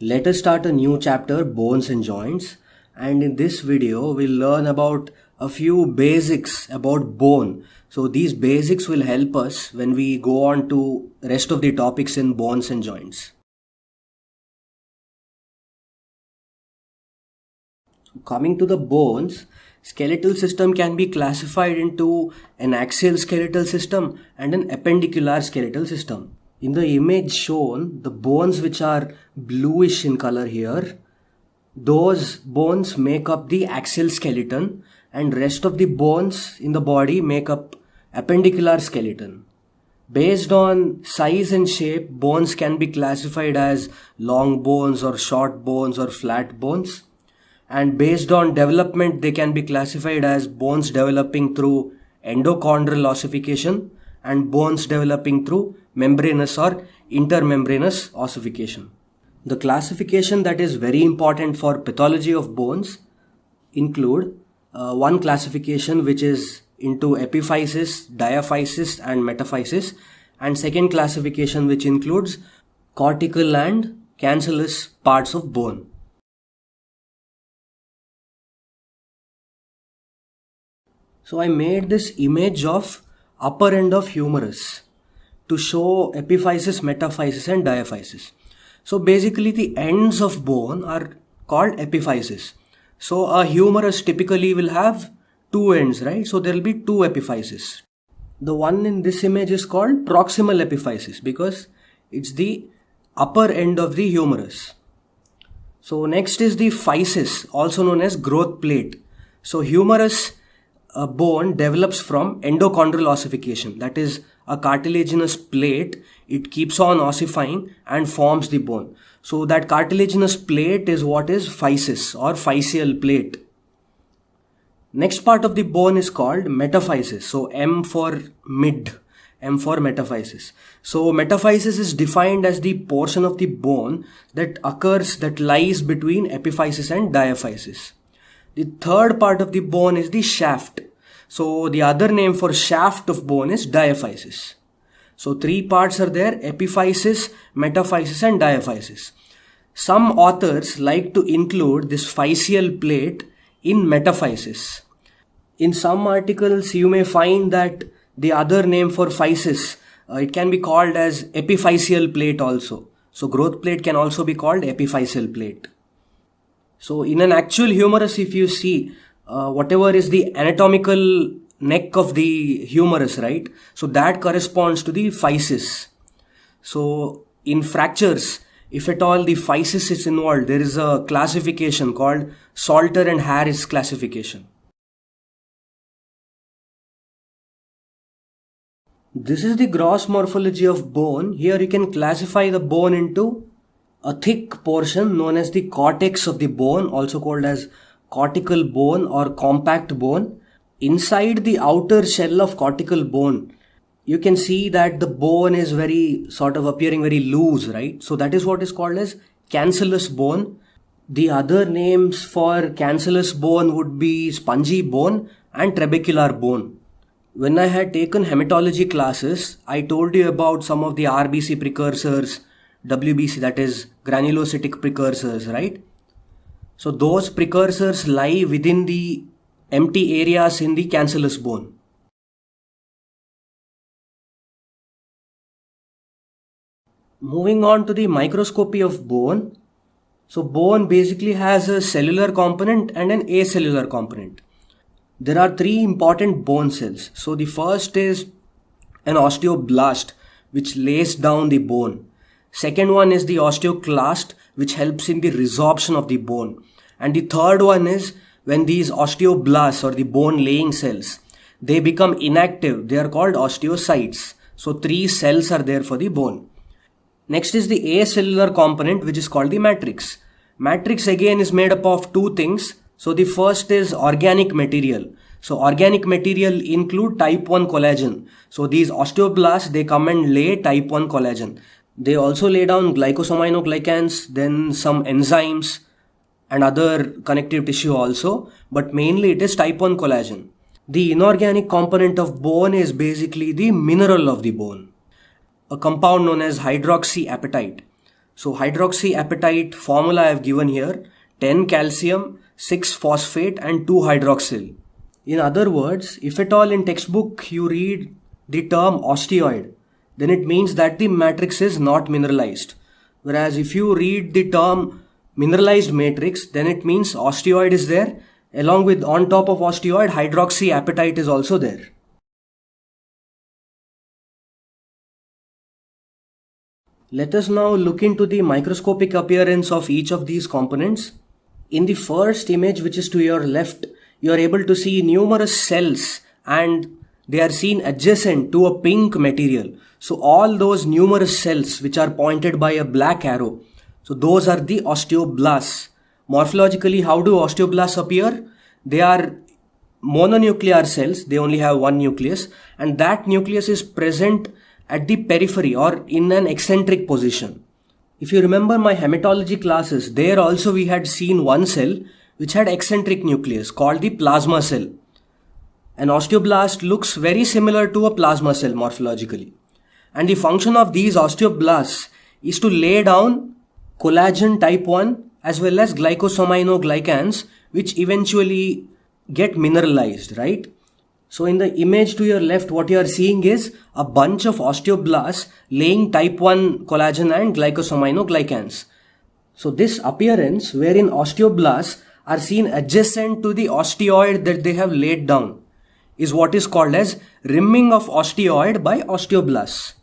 Let us start a new chapter, bones and joints, and in this video we'll learn about a few basics about bone. So these basics will help us when we go on to rest of the topics in bones and joints. Coming to the bones, skeletal system can be classified into an axial skeletal system and an appendicular skeletal system. In the image shown, the bones which are bluish in color here, those bones make up the axial skeleton and rest of the bones in the body make up appendicular skeleton. Based on size and shape, bones can be classified as long bones or short bones or flat bones. And based on development, they can be classified as bones developing through endochondral ossification and bones developing through membranous or intermembranous ossification. The classification that is very important for pathology of bones include one classification which is into epiphysis, diaphysis and metaphysis, and second classification which includes cortical and cancellous parts of bone. So I made this image of upper end of humerus to show epiphysis, metaphysis and diaphysis. So basically the ends of bone are called epiphysis. So a humerus typically will have two ends, right? So there will be two epiphyses. The one in this image is called proximal epiphysis because it's the upper end of the humerus. So next is the physis, also known as growth plate. So humerus bone develops from endochondral ossification, that is a cartilaginous plate. It keeps on ossifying and forms the bone. So that cartilaginous plate is what is physis or physeal plate. Next part of the bone is called metaphysis. So M for mid, M for metaphysis. So metaphysis is defined as the portion of the bone that lies between epiphysis and diaphysis. The third part of the bone is the shaft. So the other name for shaft of bone is diaphysis. So three parts are there: epiphysis, metaphysis and diaphysis. Some authors like to include this physeal plate in metaphysis. In some articles you may find that the other name for physis, it can be called as epiphyseal plate also. So growth plate can also be called epiphyseal plate. So in an actual humerus, if you see whatever is the anatomical neck of the humerus, right? So that corresponds to the physis. So in fractures, if at all the physis is involved, there is a classification called Salter and Harris classification. This is the gross morphology of bone. Here you can classify the bone into a thick portion known as the cortex of the bone, also called as cortical bone or compact bone. Inside the outer shell of cortical bone, you can see that the bone is very sort of appearing very loose, right? So that is what is called as cancellous bone. The other names for cancellous bone would be spongy bone and trabecular bone. When I had taken hematology classes, I told you about some of the RBC precursors, WBC, that is granulocytic precursors, right? So those precursors lie within the empty areas in the cancellous bone. Moving on to the microscopy of bone. So bone basically has a cellular component and an acellular component. There are three important bone cells. So the first is an osteoblast, which lays down the bone. Second one is the osteoclast, which helps in the resorption of the bone. And the third one is when these osteoblasts or the bone laying cells, they become inactive, they are called osteocytes. So three cells are there for the bone. Next is the acellular component, which is called the matrix. Matrix again is made up of two things. So the first is organic material. So organic material include type 1 collagen. So these osteoblasts, they come and lay type 1 collagen. They also lay down glycosaminoglycans, then some enzymes and other connective tissue also, but mainly it is type 1 collagen. The inorganic component of bone is basically the mineral of the bone, a compound known as hydroxyapatite. So hydroxyapatite formula I have given here, 10 calcium, 6 phosphate and 2 hydroxyl. In other words, if at all in textbook you read the term osteoid, then it means that the matrix is not mineralized. Whereas if you read the term mineralized matrix, then it means osteoid is there. Along with, on top of osteoid, hydroxyapatite is also there. Let us now look into the microscopic appearance of each of these components. In the first image, which is to your left, you are able to see numerous cells and they are seen adjacent to a pink material. So all those numerous cells which are pointed by a black arrow, so those are the osteoblasts. Morphologically, how do osteoblasts appear? They are mononuclear cells, they only have one nucleus, and that nucleus is present at the periphery or in an eccentric position. If you remember my hematology classes, there also we had seen one cell which had eccentric nucleus called the plasma cell. An osteoblast looks very similar to a plasma cell morphologically. And the function of these osteoblasts is to lay down collagen type 1 as well as glycosaminoglycans, which eventually get mineralized, right? So in the image to your left, what you are seeing is a bunch of osteoblasts laying type 1 collagen and glycosaminoglycans. So this appearance wherein osteoblasts are seen adjacent to the osteoid that they have laid down is what is called as rimming of osteoid by osteoblasts.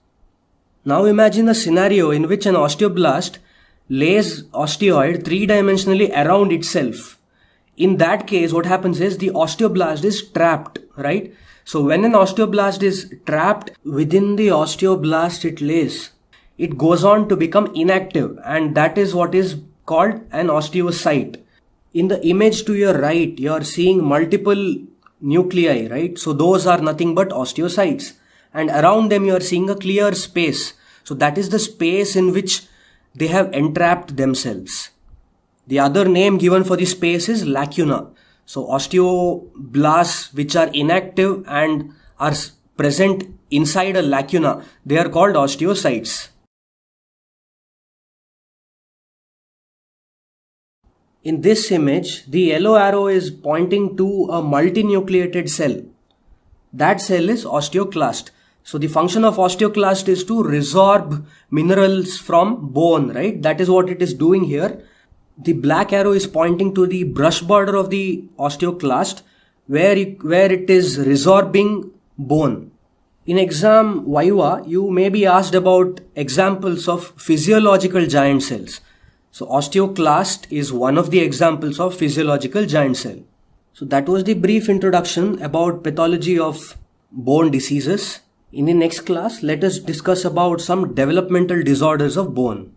Now imagine a scenario in which an osteoblast lays osteoid three-dimensionally around itself. In that case, what happens is the osteoblast is trapped, right? So when an osteoblast is trapped within the osteoblast it lays, it goes on to become inactive, and that is what is called an osteocyte. In the image to your right, you are seeing multiple nuclei, right? So those are nothing but osteocytes, and around them you are seeing a clear space. So that is the space in which they have entrapped themselves. The other name given for the space is lacuna. So osteoblasts which are inactive and are present inside a lacuna, they are called osteocytes. In this image, the yellow arrow is pointing to a multinucleated cell. That cell is osteoclast. So the function of osteoclast is to resorb minerals from bone, right? That is what it is doing here. The black arrow is pointing to the brush border of the osteoclast where it is resorbing bone. In exam Viva, you may be asked about examples of physiological giant cells. So osteoclast is one of the examples of physiological giant cell. So that was the brief introduction about pathology of bone diseases. In the next class, let us discuss about some developmental disorders of bone.